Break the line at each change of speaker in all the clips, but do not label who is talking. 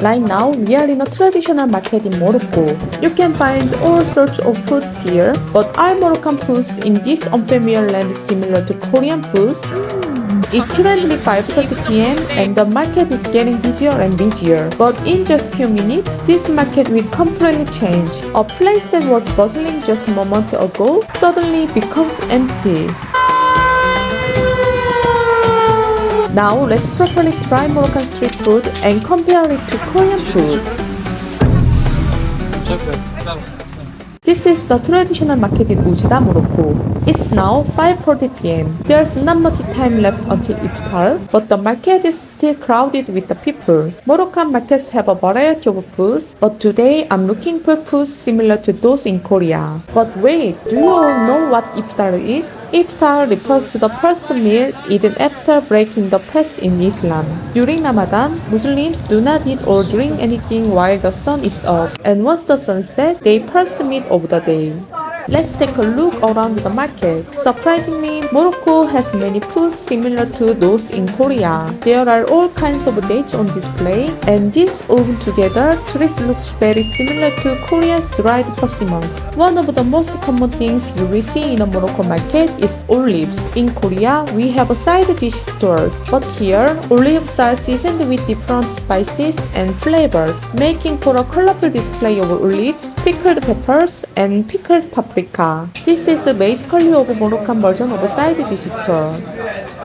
Right now, we are in a traditional market in Morocco. You can find all sorts of foods here, but are Moroccan foods in this unfamiliar land similar to Korean foods? It's currently 5:30 p.m. and the market is getting busier and busier. But in just few minutes, this market will completely change. A place that was bustling just a moment ago suddenly becomes empty. Now let's properly try Moroccan street food and compare it to Korean food. This is the traditional market in Oujda, Morocco. It's now 5:40 p.m. There's not much time left until iftar, but the market is still crowded with the people. Moroccan markets have a variety of foods, but today I'm looking for foods similar to those in Korea. But wait, do you all know what iftar is? Iftar refers to the first meal eaten after breaking the fast in Islam. During Ramadan, Muslims do not eat or drink anything while the sun is up, and once the sun sets, they first meet of the day. Let's take a look around the market. Surprisingly, Morocco has many foods similar to those in Korea. There are all kinds of dates on display, and this woven together trees looks very similar to Korea's dried persimmons. One of the most common things you will see in a Morocco market is olives. In Korea, we have side dish stores, but here, olives are seasoned with different spices and flavors, making for a colorful display of olives, pickled peppers, and pickled paprika. This is basically a Moroccan version of a side dish store.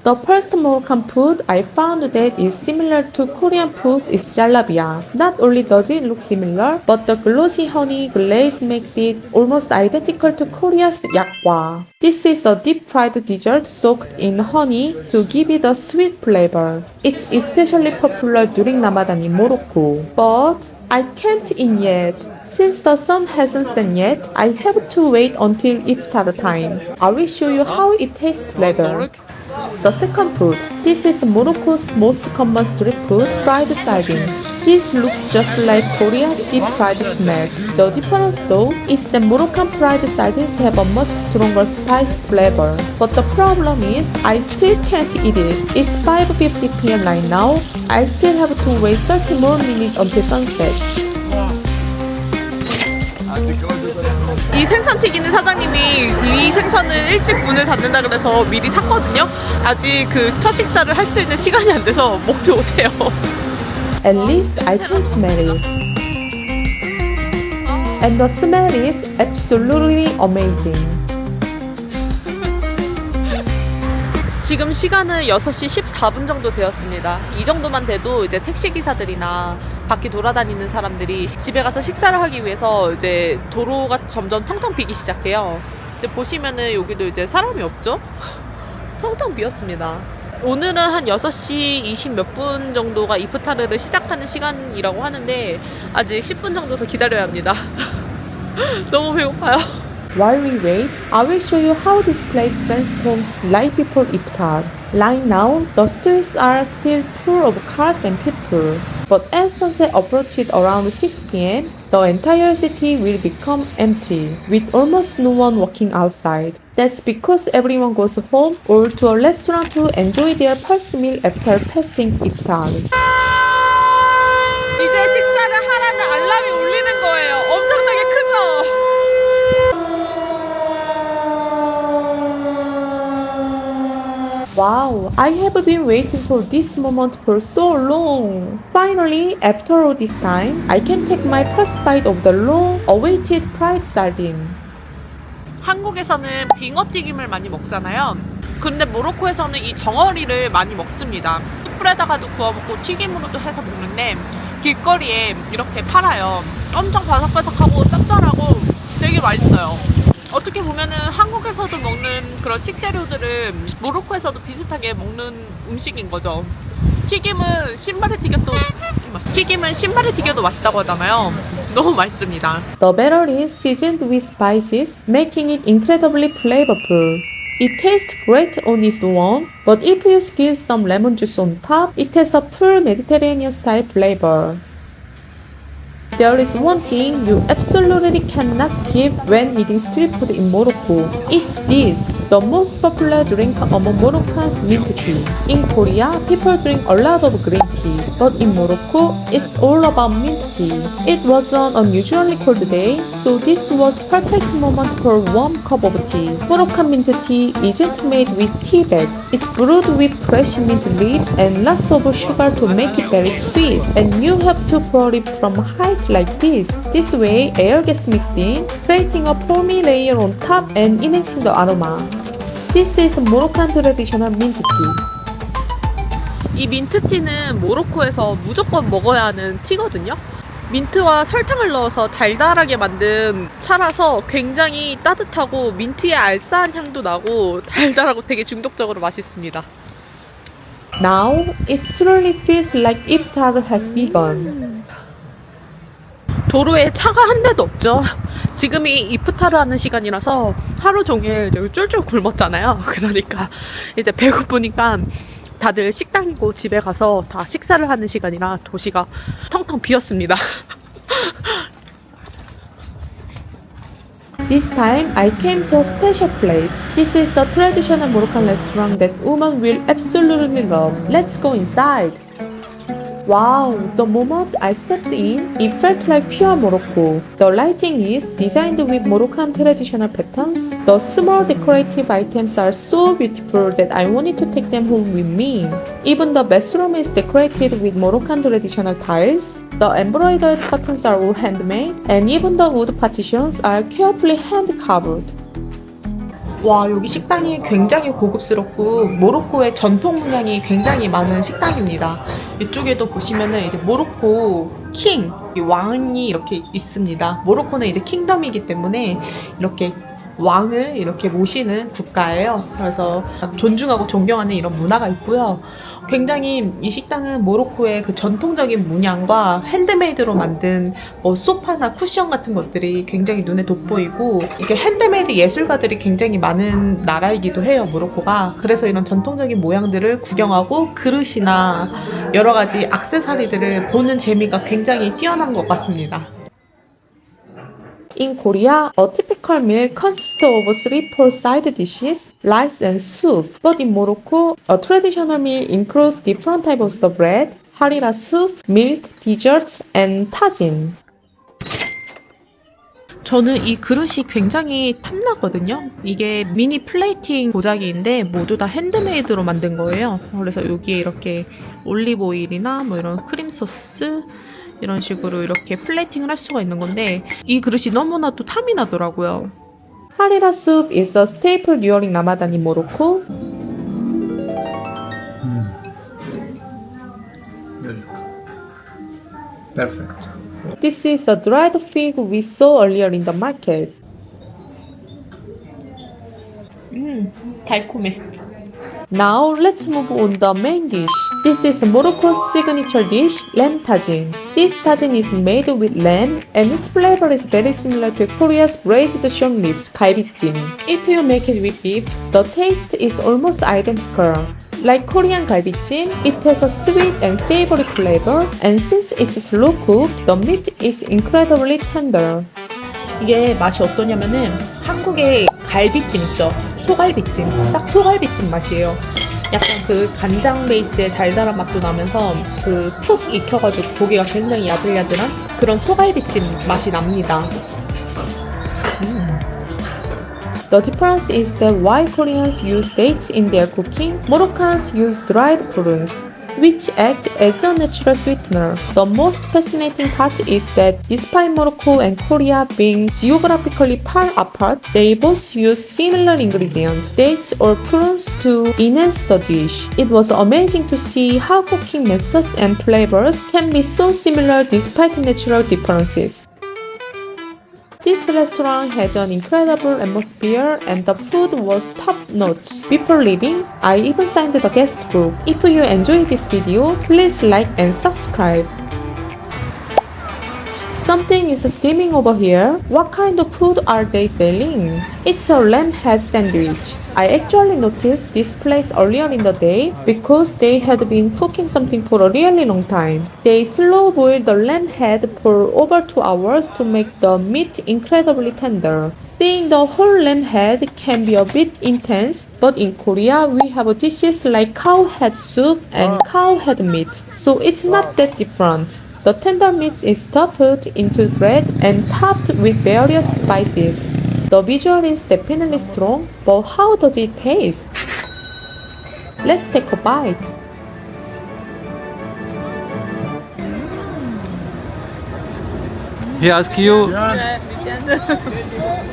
The first Moroccan food I found that is similar to Korean food is jalabia. Not only does it look similar, but the glossy honey glaze makes it almost identical to Korea's yakgwa. This is a deep-fried dessert soaked in honey to give it a sweet flavor. It's especially popular during Ramadan in Morocco. But I can't eat yet. Since the sun hasn't set yet, I have to wait until iftar time. I will show you how it tastes later. The second food. This is Morocco's most common street food, fried sardines. This looks just like Korea's deep fried snack. The difference though is that Moroccan fried sardines have a much stronger spice flavor. But the problem is, I still can't eat it. It's 5:50 p.m. right now. I still have to wait 30 more minutes until sunset.
이 생선 튀기는 사장님이 이 생선은 일찍 문을 닫는다 그래서 미리 샀거든요. 아직 그 첫 식사를 할 수 있는 시간이 안 돼서 먹지 못해요.
At least I can smell it. And the smell is absolutely amazing.
지금 시간은 6시 14분 정도 되었습니다. 이 정도만 돼도 이제 택시기사들이나 밖에 돌아다니는 사람들이 집에 가서 식사를 하기 위해서 이제 도로가 점점 텅텅 비기 시작해요. 근데 보시면은 여기도 이제 사람이 없죠? 텅텅 비었습니다. 오늘은 한 6시 20 몇 분 정도가 이프타르를 시작하는 시간이라고 하는데 아직 10분 정도 더 기다려야 합니다. 너무 배고파요.
While we wait, I will show you how this place transforms right before iftar. Right now, the streets are still full of cars and people. But as sunset approaches around 6 p.m., the entire city will become empty, with almost no one walking outside. That's because everyone goes home or to a restaurant to enjoy their first meal after fasting iftar.
이제 식사를 하라는 알람이 울리는 거예요. 엄청나게 크죠?
Wow, I have been waiting for this moment for so long. Finally, after all this time, I can take my first bite of the long-awaited fried sardine.
한국에서는 빙어튀김을 많이 먹잖아요. 근데 모로코에서는 이 정어리를 많이 먹습니다. 숯불에다가도 구워 먹고 튀김으로도 해서 먹는데 길거리에 이렇게 팔아요. 엄청 바삭바삭하고 짭짤하고 되게 맛있어요. 어떻게 보면은 한국에서도 먹는 그런 식재료들을 모로코에서도 비슷하게 먹는 음식인 거죠. 튀김은 신발에 튀겨도 맛있다고 하잖아요. 너무 맛있습니다.
The batter is seasoned with spices, making it incredibly flavorful. It tastes great on its own, but if you squeeze some lemon juice on top, it has a full Mediterranean style flavor. There is one thing you absolutely cannot skip when eating street food in Morocco. It's this, The most popular drink among Moroccans mint tea. In Korea, people drink a lot of green tea, but in Morocco, it's all about mint tea. It was an unusually cold day, so this was perfect moment for a warm cup of tea. Moroccan mint tea isn't made with tea bags. It's brewed with fresh mint leaves and lots of sugar to make it very sweet. And you have to pour it from height like this. This way, air gets mixed in, creating a foamy layer on top and enhancing the aroma. This is Moroccan traditional mint tea.
이 민트티는 모로코에서 무조건 먹어야 하는 티거든요. 민트와 설탕을 넣어서 달달하게 만든 차라서 굉장히 따뜻하고 민트의 알싸한 향도 나고 달달하고 되게 중독적으로 맛있습니다.
Now, it truly feels like iftar has begun.
도로에 차가 한 대도 없죠. 지금이 이프타르 하는 시간이라서 하루 종일 쫄쫄 굶었잖아요. 그러니까 이제 배고프니까 다들 식당이고 집에 가서 다 식사를 하는 시간이라 도시가 텅텅 비었습니다.
This time, I came to a special place. This is a traditional Moroccan restaurant that women will absolutely love. Let's go inside. Wow, the moment I stepped in, it felt like pure Morocco. The lighting is designed with Moroccan traditional patterns. The small decorative items are so beautiful that I wanted to take them home with me. Even the bathroom is decorated with Moroccan traditional tiles. The embroidered curtains are all handmade, and even the wood partitions are carefully hand-carved.
와, 여기 식당이 굉장히 고급스럽고 모로코의 전통 문양이 굉장히 많은 식당입니다. 이쪽에도 보시면은 이제 모로코 킹, 왕이 이렇게 있습니다. 모로코는 이제 킹덤이기 때문에 이렇게 왕을 이렇게 모시는 국가예요. 그래서 존중하고 존경하는 이런 문화가 있고요. 굉장히 이 식당은 모로코의 그 전통적인 문양과 핸드메이드로 만든 소파나 쿠션 같은 것들이 굉장히 눈에 돋보이고 이게 핸드메이드 예술가들이 굉장히 많은 나라이기도 해요, 모로코가. 그래서 이런 전통적인 모양들을 구경하고 그릇이나 여러 가지 액세서리들을 보는 재미가 굉장히 뛰어난 것 같습니다.
In Korea, a typical meal consists of 3-4 side dishes, rice and soup. But in Morocco, a traditional meal includes different types of bread, harira soup, milk, desserts, and tagine.
저는 이 그릇이 굉장히 탐나거든요. 이게 미니 플레이팅 도자기인데 모두 다 핸드메이드로 만든 거예요. 그래서 여기에 이렇게 올리브 오일이나 뭐 이런 크림 소스 이런 식으로 이렇게 플레이팅을 할 수가 있는 건데 이 그릇이 너무나도 탐이 나더라고요.
Harira soup is a staple during Ramadan in Morocco.
Good. Perfect.
This is a dried fig we saw earlier in the market.
달콤해.
Now let's move on the main dish. This is Morocco's signature dish, lamb tagine. This tagine is made with lamb and its flavor is very similar to Korea's braised short ribs, galbijjim. If you make it with beef, the taste is almost identical. Like Korean galbijjim, it has a sweet and savory flavor, and since it's slow cooked, the meat is incredibly tender.
이게 맛이 어떠냐면은 한국의 갈비찜 있죠? 소갈비찜. 딱 소갈비찜 맛이에요. 약간 그 간장 베이스의 달달한 맛도 나면서 그 푹 익혀가지고 고기가 굉장히 야들야들한 그런 소갈비찜 맛이 납니다.
The difference is that while Koreans use dates in their cooking, Moroccans use dried prunes, which act as a natural sweetener. The most fascinating part is that despite Morocco and Korea being geographically far apart, they both use similar ingredients, dates or prunes, to enhance the dish. It was amazing to see how cooking methods and flavors can be so similar despite natural differences. This restaurant had an incredible atmosphere and the food was top-notch. Before leaving, I even signed the guest book. If you enjoyed this video, please like and subscribe. Something is steaming over here. What kind of food are they selling? It's a lamb head sandwich. I actually noticed this place earlier in the day because they had been cooking something for a really long time. They slow boiled the lamb head for over 2 hours to make the meat incredibly tender. Seeing the whole lamb head can be a bit intense, but in Korea we have dishes like cow head soup and cow head meat, so it's not that different. The tender meat is stuffed into bread and topped with various spices. The visual is definitely strong, but how does it taste? Let's take a bite.
He asked you.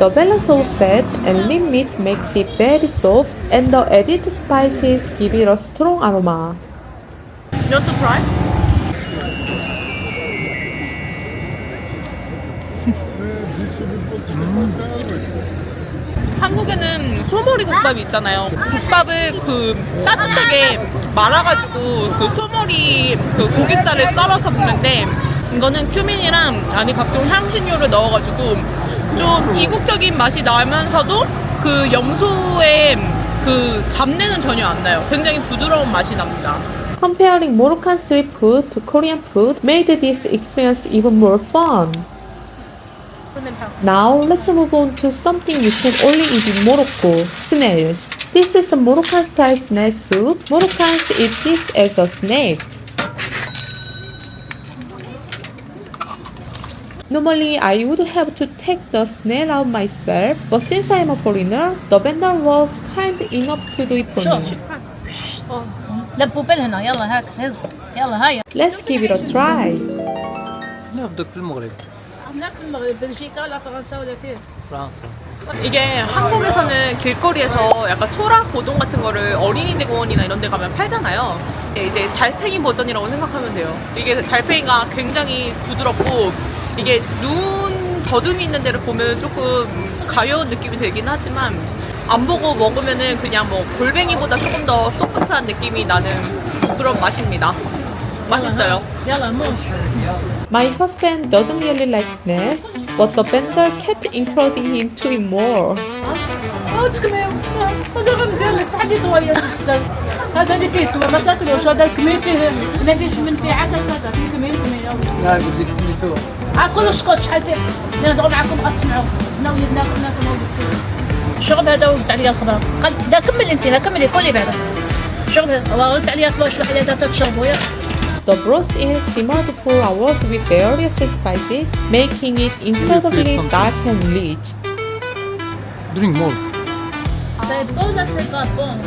The balance of fat and lean meat makes it very soft, and the added spices give it a strong aroma.
You want to try? 한국에는 소머리 국밥이 있잖아요. 국밥을 그 따뜻하게 말아가지고 그 소머리 그 고깃살을 썰어서 볶는데 이거는 큐민이랑 안에 각종 향신료를 넣어가지고 좀 이국적인 맛이 나면서도 그 염소의 그 잡내는 전혀 안 나요. 굉장히 부드러운 맛이 납니다.
Comparing Moroccan street food to Korean food made this experience even more fun. Now let's move on to something you can only eat in Morocco, snails. This is a Moroccan style snail soup. Moroccans eat this as a snack. Normally I would have to take the snail out myself, but since I'm a foreigner, the vendor was kind enough to do it for me.
لبوا بالهنا يلا هاك هز يلا هاي
Let's give it a try.
لا بدك في المغرب
هناك في المغرب بلجيكا ولا فرنسا ولا فين
فرنسا.
이게 한국에서는 길거리에서 약간 소라 고동 같은 거를 어린이대 공원이나 이런 데 가면 팔잖아요. 이제 달팽이 버전이라고 생각하면 돼요. 이게 달팽이가 굉장히 부드럽고 이게 눈 더듬이 있는 데를 보면 조금 가벼운 느낌이 들긴 하지만 안 보고 먹으면은 그냥 뭐 골뱅이보다 조금 더 소프트한 느낌이 나는 그런 맛입니다. 맛있어요.
يلا موش
My husband doesn't really like snails, but the vendor kept encouraging him to eat more.
هذا غمزة لك تعالي ضوية السدر هذا اللي فيه ما تاكلوش هذا الكمين فيه ما فيش من فيه عدد هذا فيه كمين
لا بدك تميتو.
كله سكوت شحال فيه ندعو معكم غتسمعوا حنا وليدنا كنا الشغل هذا ورد عليا الخبر قال لا كملي انت لا كملي كلي بعدا الشغل هذا ورد عليا الخبر شويه حاجه تشربوا يا
The broth is simmered for hours with various spices, making it incredibly dark and rich.
Drink more.
سي بون لا سي با بون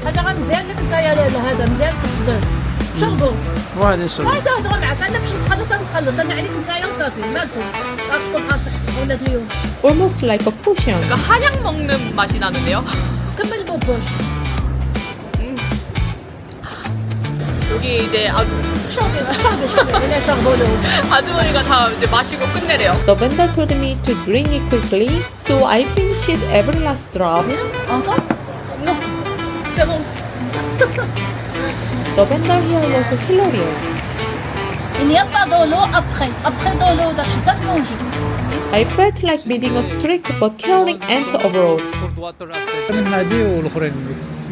هذا غا مزيان لك انت يا هذا مزيان في الصدر شربوا
واحد يشرب.
هذا هضروا معك انا باش نتخلص انا عليك انت وصافي مالكم راسكم خاصك ولاد اليوم
Almost like a potion.
그러니까 한약 먹는 맛이 나는데요.
كمل بوبوش
여기 이제 아주
شربي ولا شربوا له
아주머니가 다 이제 마시고 끝내래요.
The vendor told me to drink it quickly, so I finished every last drop.
encore
No, c'est bon.
The vendor here was hilarious.
il n'y a pas de l'eau après de l'eau داكشي تتمونجي
I felt like meeting a strict but caring aunt abroad.
Poured water after. من هادي والأخرين.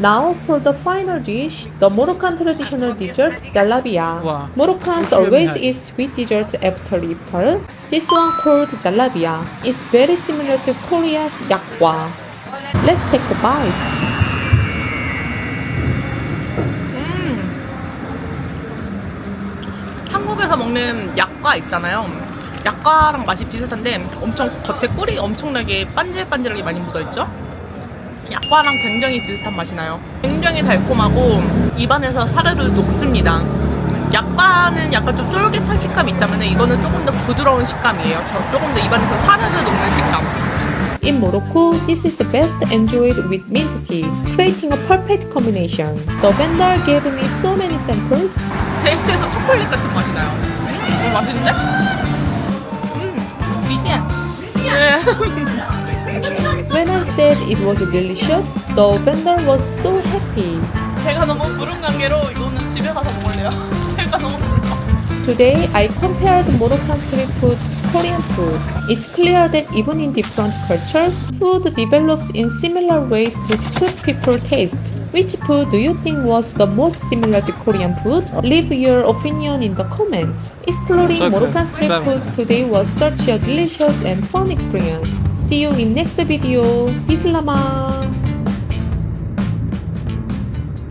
Now for the final dish, the Moroccan traditional dessert, jalabia.
Wow.
Moroccans always eat sweet dessert after iftar. This one called jalabia is very similar to Korea's yakwa. Let's take a bite.
한국에서 먹는 약과 있잖아요. 약과랑 맛이 비슷한데 엄청 겉에 꿀이 엄청나게 반질반질하게 많이 묻어있죠? 약과랑 굉장히 비슷한 맛이 나요. 굉장히 달콤하고 입안에서 사르르 녹습니다. 약과는 약간 좀 쫄깃한 식감이 있다면 이거는 조금 더 부드러운 식감이에요. 조금 더 입안에서 사르르 녹는 식감.
In Morocco, this is best enjoyed with mint tea, creating a perfect combination. The vendor gave me so many samples.
데이트에서 초콜릿 같은 맛이 나요. 맛있는데?
مزيان
네.
When I said it was delicious, the vendor was so happy.
배가 너무 부른 관계로 이거는 집에 가서 먹을래요. 배가 너무 불러.
Today, I compared Moroccan street food to Korean food. It's clear that even in different cultures, food develops in similar ways to suit people's taste. Which food do you think was the most similar to Korean food? Leave your opinion in the comments. Exploring Moroccan street food today was such a delicious and fun experience. See you in next video. Bislama!